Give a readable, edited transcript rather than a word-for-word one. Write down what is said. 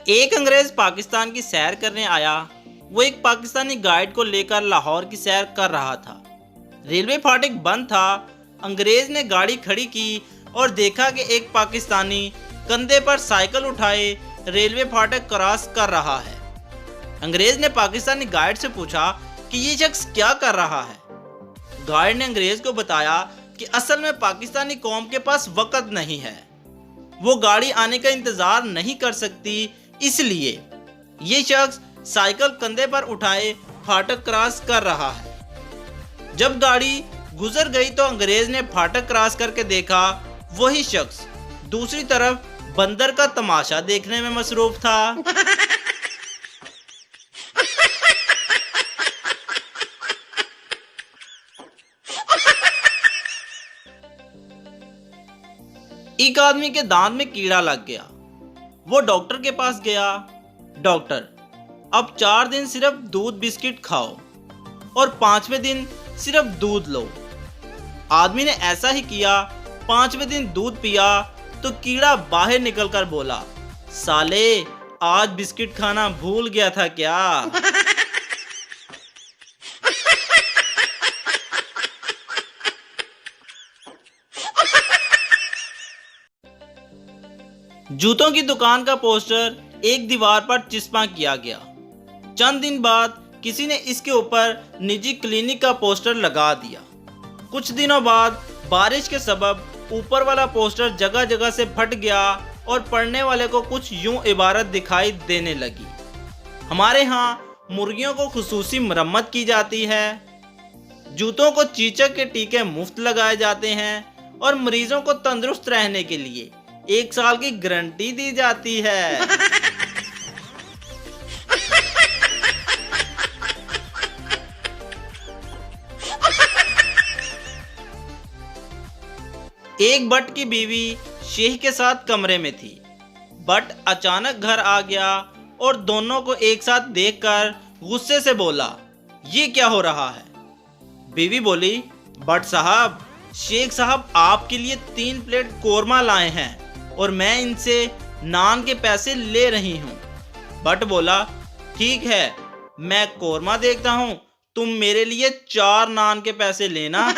एक अंग्रेज पाकिस्तान की सैर करने आया। वो एक पाकिस्तानी गाइड को लेकर लाहौर की सैर कर रहा था। रेलवे फाटक बंद था। अंग्रेज ने गाड़ी खड़ी की और देखा कि एक पाकिस्तानी कंधे पर साइकिल उठाए रेलवे फाटक क्रॉस कर रहा है। अंग्रेज ने पाकिस्तानी गाइड से पूछा कि ये शख्स क्या कर रहा है। गाइड ने अंग्रेज को बताया कि असल में पाकिस्तानी कौम के पास वक्त नहीं है, वो गाड़ी आने का इंतजार नहीं कर सकती, इसलिए ये शख्स साइकिल कंधे पर उठाए फाटक क्रॉस कर रहा है। जब गाड़ी गुजर गई तो अंग्रेज ने फाटक क्रॉस करके देखा वही शख्स दूसरी तरफ बंदर का तमाशा देखने में मसरूफ था। एक आदमी के दांत में कीड़ा लग गया। वो डॉक्टर के पास गया। डॉक्टर, अब 4 दिन सिर्फ दूध बिस्किट खाओ और 5वें दिन सिर्फ दूध लो। आदमी ने ऐसा ही किया। 5वें दिन दूध पिया तो कीड़ा बाहर निकलकर बोला, साले आज बिस्किट खाना भूल गया था क्या? जूतों की दुकान का पोस्टर एक दीवार पर चिपका किया गया। चंद दिन बाद किसी ने इसके ऊपर निजी क्लिनिक का पोस्टर लगा दिया। कुछ दिनों बाद बारिश के सबब ऊपर वाला पोस्टर जगह जगह से फट गया और पढ़ने वाले को कुछ यूं इबारत दिखाई देने लगी, हमारे यहाँ मुर्गियों को खुसूसी मरम्मत की जाती है, जूतों को चीचक के टीके मुफ्त लगाए जाते हैं और मरीजों को तंदुरुस्त रहने के लिए 1 साल की गारंटी दी जाती है। एक बट की बीवी शेख के साथ कमरे में थी। बट अचानक घर आ गया और दोनों को एक साथ देखकर गुस्से से बोला, ये क्या हो रहा है? बीवी बोली, बट साहब, शेख साहब आपके लिए 3 प्लेट कोरमा लाए हैं और मैं इनसे नान के पैसे ले रही हूँ। बट बोला, ठीक है, मैं कोरमा देखता हूँ, तुम मेरे लिए 4 नान के पैसे लेना।